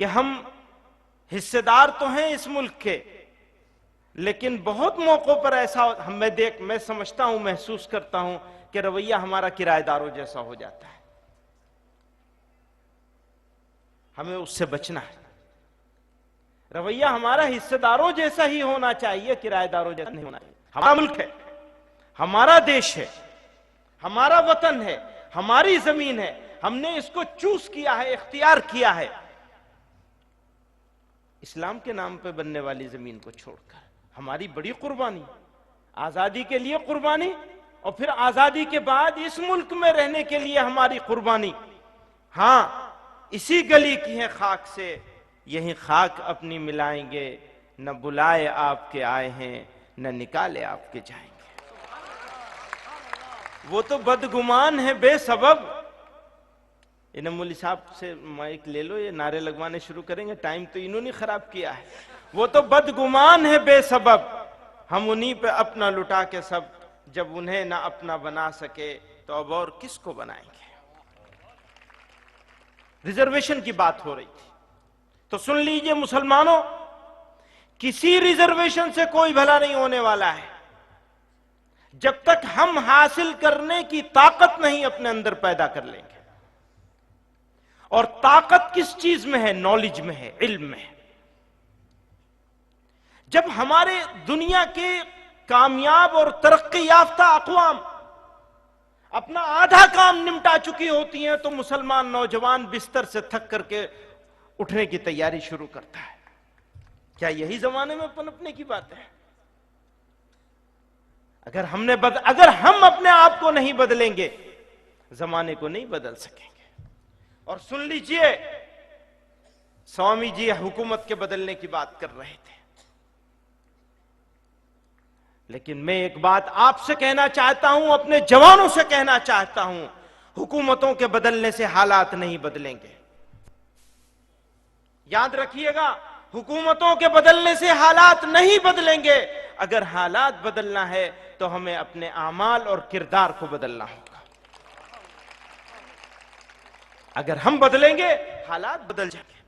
کہ ہم حصے دار تو ہیں اس ملک کے، لیکن بہت موقعوں پر ایسا میں سمجھتا ہوں، محسوس کرتا ہوں کہ رویہ ہمارا کرایہ داروں جیسا ہو جاتا ہے. ہمیں اس سے بچنا ہے. رویہ ہمارا حصے داروں جیسا ہی ہونا چاہیے، کرایہ داروں جیسا نہیں ہونا چاہیے. ہمارا ملک ہے، ہمارا دیش ہے، ہمارا وطن ہے، ہماری زمین ہے. ہم نے اس کو چوز کیا ہے، اختیار کیا ہے، اسلام کے نام پہ بننے والی زمین کو چھوڑ کر. ہماری بڑی قربانی، آزادی کے لیے قربانی، اور پھر آزادی کے بعد اس ملک میں رہنے کے لیے ہماری قربانی. ہاں، اسی گلی کی ہے خاک سے، یہی خاک اپنی ملائیں گے. نہ بلائے آپ کے آئے ہیں، نہ نکالے آپ کے جائیں گے. وہ تو بدگمان ہے بے سبب. انہوں مولی صاحب سے مائک لے لو، یہ نعرے لگوانے شروع کریں گے. ٹائم تو انہوں نے خراب کیا ہے. وہ تو بدگمان ہے بے سبب، ہم انہی پہ اپنا لٹا کے سب. جب انہیں نہ اپنا بنا سکے تو اب اور کس کو بنائیں گے. ریزرویشن کی بات ہو رہی تھی تو سن لیجئے مسلمانوں، کسی ریزرویشن سے کوئی بھلا نہیں ہونے والا ہے جب تک ہم حاصل کرنے کی طاقت نہیں اپنے اندر پیدا کر لیں گے. اور طاقت کس چیز میں ہے؟ نالج میں ہے، علم میں ہے. جب ہمارے دنیا کے کامیاب اور ترقی یافتہ اقوام اپنا آدھا کام نمٹا چکی ہوتی ہیں تو مسلمان نوجوان بستر سے تھک کر کے اٹھنے کی تیاری شروع کرتا ہے. کیا یہی زمانے میں پنپنے کی بات ہے؟ اگر ہم اپنے آپ کو نہیں بدلیں گے، زمانے کو نہیں بدل سکیں گے. اور سن لیجئے، سوامی جی حکومت کے بدلنے کی بات کر رہے تھے، لیکن میں ایک بات آپ سے کہنا چاہتا ہوں، اپنے جوانوں سے کہنا چاہتا ہوں، حکومتوں کے بدلنے سے حالات نہیں بدلیں گے. یاد رکھیے گا، حکومتوں کے بدلنے سے حالات نہیں بدلیں گے. اگر حالات بدلنا ہے تو ہمیں اپنے اعمال اور کردار کو بدلنا ہوگا. اگر ہم بدلیں گے حالات بدل جائیں گے.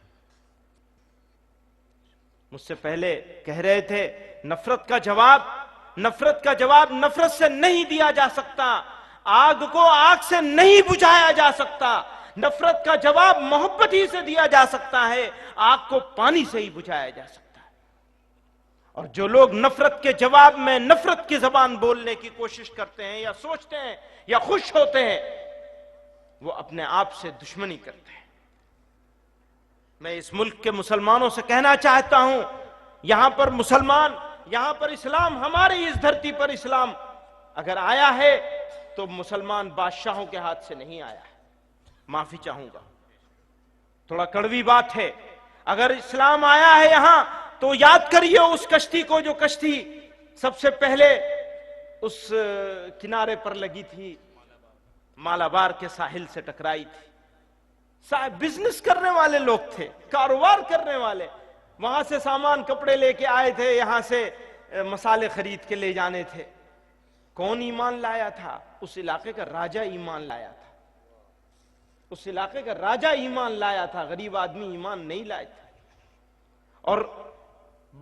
مجھ سے پہلے کہہ رہے تھے، نفرت کا جواب نفرت سے نہیں دیا جا سکتا. آگ کو آگ سے نہیں بجھایا جا سکتا. نفرت کا جواب محبت ہی سے دیا جا سکتا ہے، آگ کو پانی سے ہی بجھایا جا سکتا ہے. اور جو لوگ نفرت کے جواب میں نفرت کی زبان بولنے کی کوشش کرتے ہیں یا سوچتے ہیں یا خوش ہوتے ہیں، وہ اپنے آپ سے دشمنی کرتے ہیں. میں اس ملک کے مسلمانوں سے کہنا چاہتا ہوں، یہاں پر مسلمان، یہاں پر اسلام، ہماری اس دھرتی پر اسلام اگر آیا ہے تو مسلمان بادشاہوں کے ہاتھ سے نہیں آیا ہے. معافی چاہوں گا، تھوڑا کڑوی بات ہے. اگر اسلام آیا ہے یہاں تو یاد کریے اس کشتی کو، جو کشتی سب سے پہلے اس کنارے پر لگی تھی، مالابار کے ساحل سے ٹکرائی تھی. بزنس کرنے والے لوگ تھے، کاروبار کرنے والے، وہاں سے سامان کپڑے لے کے آئے تھے، یہاں سے مسالے خرید کے لے جانے تھے. کون ایمان لایا تھا؟ اس علاقے کا راجہ ایمان لایا تھا. اس علاقے کا راجہ ایمان لایا تھا، غریب آدمی ایمان نہیں لائے تھے. اور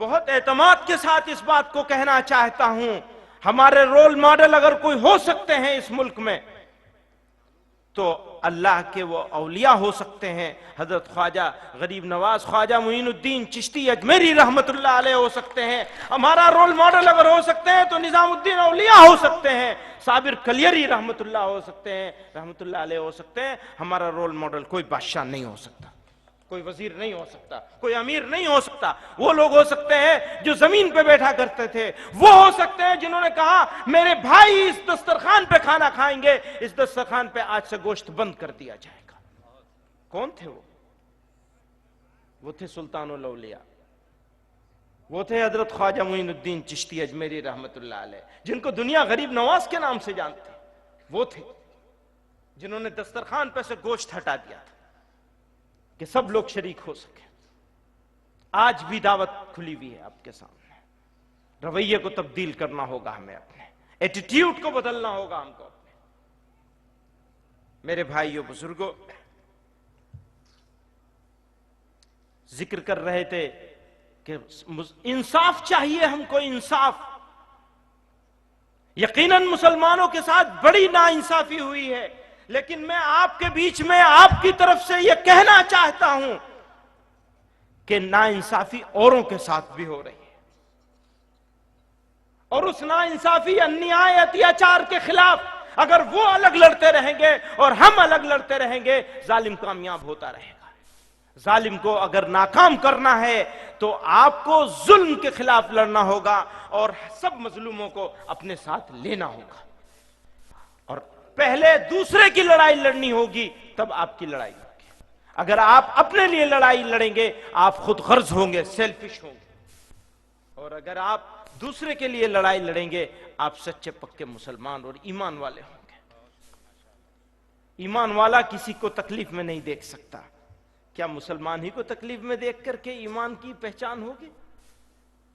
بہت اعتماد کے ساتھ اس بات کو کہنا چاہتا ہوں، ہمارے رول ماڈل اگر کوئی ہو سکتے ہیں اس ملک میں تو اللہ کے وہ اولیاء ہو سکتے ہیں. حضرت خواجہ غریب نواز، خواجہ معین الدین چشتی اجمیری رحمت اللہ علیہ ہو سکتے ہیں. ہمارا رول ماڈل اگر ہو سکتے ہیں تو نظام الدین اولیاء ہو سکتے ہیں، صابر کلیری رحمت اللہ ہو سکتے ہیں، رحمت اللہ علیہ ہو سکتے ہیں. ہمارا رول ماڈل کوئی بادشاہ نہیں ہو سکتا، کوئی وزیر نہیں ہو سکتا، کوئی امیر نہیں ہو سکتا. وہ لوگ ہو سکتے ہیں جو زمین پہ بیٹھا کرتے تھے. وہ ہو سکتے ہیں جنہوں نے کہا میرے بھائی اس دسترخوان پہ کھانا کھائیں گے، اس دسترخوان پہ آج سے گوشت بند کر دیا جائے گا. کون تھے وہ؟ وہ تھے سلطان الاولیاء، وہ تھے حضرت خواجہ معین الدین چشتی اجمیری رحمت اللہ علیہ، جن کو دنیا غریب نواز کے نام سے جانتی. وہ تھے جنہوں نے دسترخوان پہ سے گوشت ہٹا دیا تھا کہ سب لوگ شریک ہو سکے. آج بھی دعوت کھلی ہوئی ہے آپ کے سامنے. رویے کو تبدیل کرنا ہوگا، ہمیں اپنے ایٹیٹیوڈ کو بدلنا ہوگا ہم کو اپنے. میرے بھائیوں بزرگوں، ذکر کر رہے تھے کہ انصاف چاہیے ہم کو، انصاف. یقیناً مسلمانوں کے ساتھ بڑی ناانصافی ہوئی ہے، لیکن میں آپ کے بیچ میں آپ کی طرف سے یہ کہنا چاہتا ہوں کہ ناانصافی اوروں کے ساتھ بھی ہو رہی ہے، اور اس ناانصافی انیائے اتیاچار کے خلاف اگر وہ الگ لڑتے رہیں گے اور ہم الگ لڑتے رہیں گے، ظالم کامیاب ہوتا رہے گا. ظالم کو اگر ناکام کرنا ہے تو آپ کو ظلم کے خلاف لڑنا ہوگا اور سب مظلوموں کو اپنے ساتھ لینا ہوگا، اور پہلے دوسرے کی لڑائی لڑنی ہوگی تب آپ کی لڑائی ہوگی. اگر آپ اپنے لیے لڑائی لڑیں گے آپ خود غرض ہوں گے، سیلفش ہوں گے، اور اگر آپ دوسرے کے لیے لڑائی لڑیں گے آپ سچے پکے مسلمان اور ایمان والے ہوں گے. ایمان والا کسی کو تکلیف میں نہیں دیکھ سکتا. کیا مسلمان ہی کو تکلیف میں دیکھ کر کے ایمان کی پہچان ہوگی؟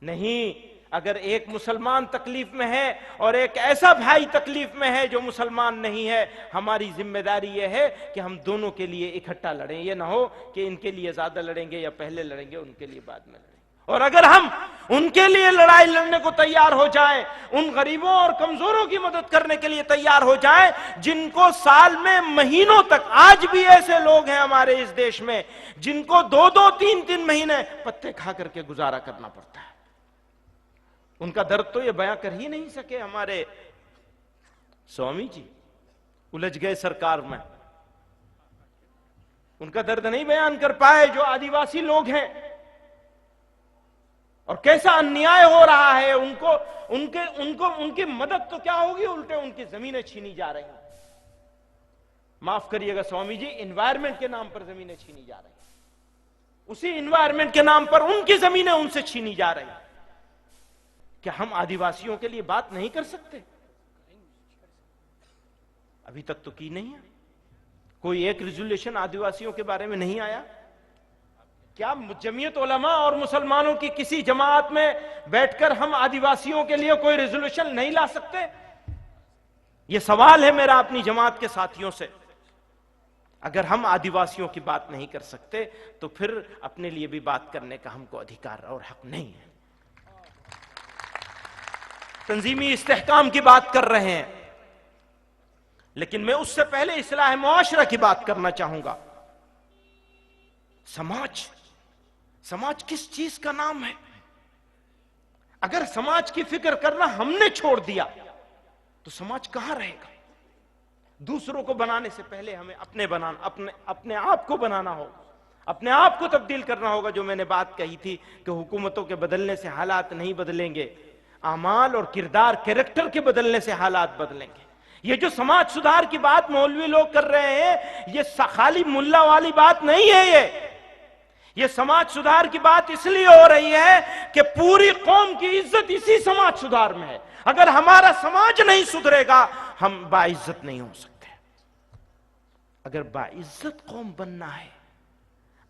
نہیں. اگر ایک مسلمان تکلیف میں ہے اور ایک ایسا بھائی تکلیف میں ہے جو مسلمان نہیں ہے، ہماری ذمہ داری یہ ہے کہ ہم دونوں کے لیے اکٹھا لڑیں. یہ نہ ہو کہ ان کے لیے زیادہ لڑیں گے یا پہلے لڑیں گے، ان کے لیے بعد میں لڑیں گے. اور اگر ہم ان کے لیے لڑائی لڑنے کو تیار ہو جائیں، ان غریبوں اور کمزوروں کی مدد کرنے کے لیے تیار ہو جائیں جن کو سال میں مہینوں تک، آج بھی ایسے لوگ ہیں ہمارے اس دیش میں جن کو 2-2 3-3 مہینے پتے کھا کر کے گزارا کرنا پڑتا ہے، ان کا درد تو یہ بیان کر ہی نہیں سکے. ہمارے سوامی جی الجھ گئے سرکار میں، ان کا درد نہیں بیان کر پائے. جو آدیواسی لوگ ہیں اور کیسا انیائے ہو رہا ہے، ان کی مدد تو کیا ہوگی، الٹے ان کی زمینیں چھینی جا رہی ہیں. معاف کریے گا سوامی جی، انوائرمنٹ کے نام پر زمینیں چھینی جا رہی ہیں. اسی انوائرمنٹ کے نام پر ان کی زمینیں ان سے چھینی جا رہی ہیں. کیا ہم آدیواسیوں کے لیے بات نہیں کر سکتے؟ ابھی تک تو کی نہیں ہے. کوئی ایک ریزولوشن آدیواسیوں کے بارے میں نہیں آیا. کیا جمعیت علماء اور مسلمانوں کی کسی جماعت میں بیٹھ کر ہم آدیواسیوں کے لیے کوئی ریزولوشن نہیں لا سکتے؟ یہ سوال ہے میرا اپنی جماعت کے ساتھیوں سے. اگر ہم آدیواسیوں کی بات نہیں کر سکتے تو پھر اپنے لیے بھی بات کرنے کا ہم کو ادھیکار اور حق نہیں ہے. تنظیمی استحکام کی بات کر رہے ہیں، لیکن میں اس سے پہلے اصلاح معاشرہ کی بات کرنا چاہوں گا. سماج کس چیز کا نام ہے؟ اگر سماج کی فکر کرنا ہم نے چھوڑ دیا تو سماج کہاں رہے گا؟ دوسروں کو بنانے سے پہلے ہمیں اپنے آپ کو بنانا ہوگا، اپنے آپ کو تبدیل کرنا ہوگا. جو میں نے بات کہی تھی کہ حکومتوں کے بدلنے سے حالات نہیں بدلیں گے، اعمال اور کردار، کریکٹر کے بدلنے سے حالات بدلیں گے. یہ جو سماج سدھار کی بات مولوی لوگ کر رہے ہیں، یہ خالی ملا والی بات نہیں ہے. یہ سماج سدھار کی بات اس لیے ہو رہی ہے کہ پوری قوم کی عزت اسی سماج سدھار میں ہے. اگر ہمارا سماج نہیں سدھرے گا ہم باعزت نہیں ہو سکتے. اگر باعزت قوم بننا ہے،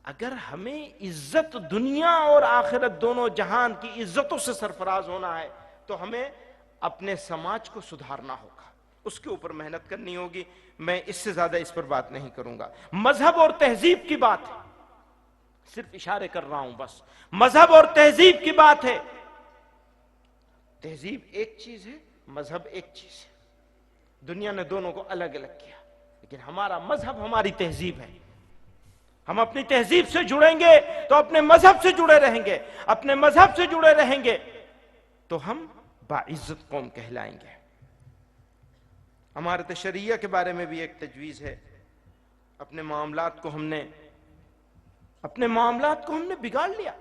اگر ہمیں عزت دنیا اور آخرت دونوں جہان کی عزتوں سے سرفراز ہونا ہے تو ہمیں اپنے سماج کو سدھارنا ہوگا، اس کے اوپر محنت کرنی ہوگی. میں اس سے زیادہ اس پر بات نہیں کروں گا. مذہب اور تہذیب کی بات ہے، صرف اشارے کر رہا ہوں بس. مذہب اور تہذیب کی بات ہے. تہذیب ایک چیز ہے، مذہب ایک چیز ہے. دنیا نے دونوں کو الگ الگ کیا، لیکن ہمارا مذہب ہماری تہذیب ہے. ہم اپنی تہذیب سے جڑیں گے تو اپنے مذہب سے جڑے رہیں گے، اپنے مذہب سے جڑے رہیں گے تو ہم باعزت قوم کہلائیں گے. ہمارے تشریع کے بارے میں بھی ایک تجویز ہے. اپنے معاملات کو ہم نے بگاڑ لیا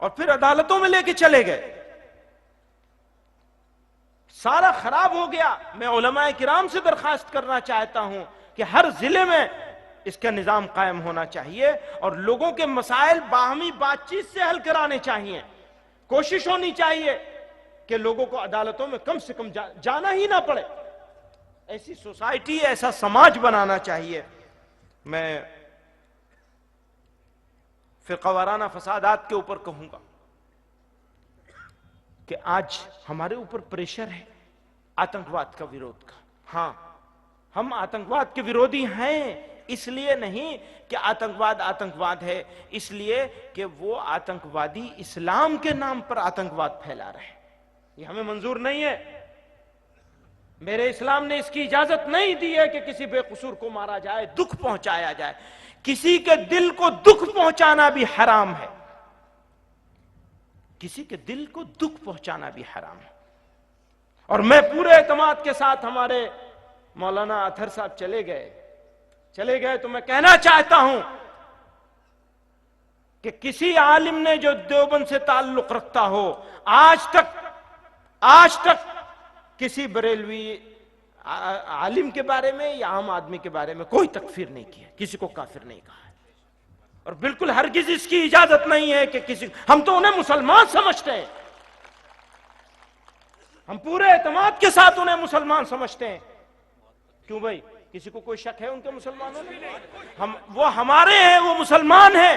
اور پھر عدالتوں میں لے کے چلے گئے. سارا خراب ہو گیا. میں علماء کرام سے درخواست کرنا چاہتا ہوں کہ ہر ضلع میں اس کا نظام قائم ہونا چاہیے اور لوگوں کے مسائل باہمی بات چیت سے حل کرانے چاہیے. کوشش ہونی چاہیے کہ لوگوں کو عدالتوں میں کم سے کم جانا ہی نہ پڑے. ایسی سوسائٹی، ایسا سماج بنانا چاہیے. میں فرقہ وارانہ فسادات کے اوپر کہوں گا کہ آج ہمارے اوپر پریشر ہے آتنکواد کا ویرودھ کا. ہاں، ہم آتنکواد کے ویرودھی ہیں، اس لیے نہیں کہ آتنکواد ہے، اس لیے کہ وہ آتنکوادی اسلام کے نام پر آتنکواد پھیلا رہے ہیں، یہ ہمیں منظور نہیں ہے۔ میرے اسلام نے اس کی اجازت نہیں دی ہے کہ کسی بے قصور کو مارا جائے، دکھ پہنچایا جائے۔ کسی کے دل کو دکھ پہنچانا بھی حرام ہے، کسی کے دل کو دکھ پہنچانا بھی حرام ہے۔ اور میں پورے اعتماد کے ساتھ، ہمارے مولانا اطہر صاحب چلے گئے تو میں کہنا چاہتا ہوں کہ کسی عالم نے جو دیوبند سے تعلق رکھتا ہو، آج تک کسی بریلوی عالم کے بارے میں یا عام آدمی کے بارے میں کوئی تکفیر نہیں کیا، کسی کو کافر نہیں کہا ہے، اور بالکل ہرگز اس کی اجازت نہیں ہے کہ ہم تو انہیں مسلمان سمجھتے ہیں، ہم پورے اعتماد کے ساتھ انہیں مسلمان سمجھتے ہیں۔ کیوں بھائی، کسی کو کوئی شک ہے ان کے مسلمانوں میں؟ وہ ہمارے ہیں، وہ مسلمان ہیں،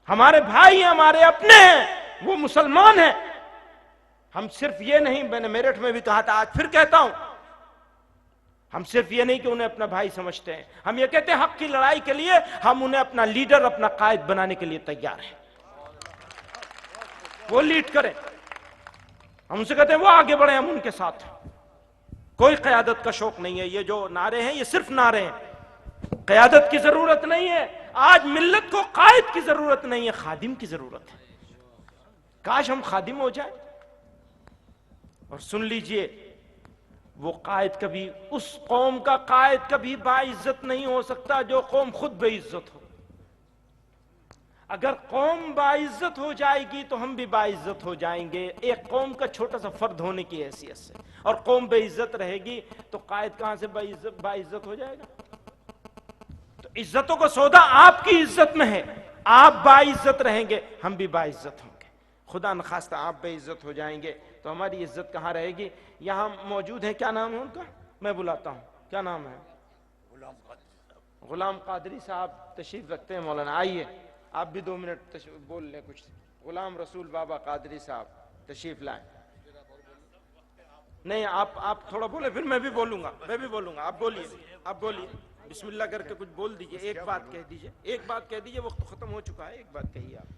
ہمارے بھائی ہیں، ہمارے اپنے ہیں، وہ مسلمان ہیں۔ ہم صرف یہ نہیں، میں نے میرٹھ میں بھی کہا تھا، آج پھر کہتا ہوں، ہم صرف یہ نہیں کہ انہیں اپنا بھائی سمجھتے ہیں، ہم یہ کہتے ہیں حق کی لڑائی کے لیے ہم انہیں اپنا لیڈر، اپنا قائد بنانے کے لیے تیار ہیں، وہ لیڈ کریں۔ ہم ان سے کہتے ہیں وہ آگے بڑھیں، ہم ان کے ساتھ ہیں۔ کوئی قیادت کا شوق نہیں ہے، یہ جو نعرے ہیں یہ صرف نعرے ہیں، قیادت کی ضرورت نہیں ہے۔ آج ملت کو قائد کی ضرورت نہیں ہے، خادم کی ضرورت ہے۔ کاش ہم خادم ہو جائیں۔ اور سن لیجئے، وہ قائد کبھی، اس قوم کا قائد کبھی باعزت نہیں ہو سکتا جو قوم خود بے عزت ہو۔ اگر قوم باعزت ہو جائے گی تو ہم بھی باعزت ہو جائیں گے، ایک قوم کا چھوٹا سا فرد ہونے کی حیثیت سے۔ اور قوم بے عزت رہے گی تو قائد کہاں سے باعزت ہو جائے گا؟ تو عزتوں کا سودا آپ کی عزت میں ہے، آپ باعزت رہیں گے، ہم بھی باعزت ہوں گے۔ خدا نخواستہ آپ بے عزت ہو جائیں گے تو ہماری عزت کہاں رہے گی؟ یہاں موجود ہیں، کیا نام ہے ان کا؟ میں بلاتا ہوں، کیا نام ہے؟ غلام قادری صاحب تشریف رکھتے ہیں، مولانا آئیے، آپ بھی 2 منٹ بول لیں کچھ۔ غلام رسول بابا قادری صاحب تشریف لائیں۔ نہیں، آپ تھوڑا بولیں، پھر میں بھی بولوں گا، آپ بولیے، بسم اللہ کر کے کچھ بول دیجئے، ایک بات کہہ دیجئے، وقت ختم ہو چکا ہے، ایک بات کہیے آپ۔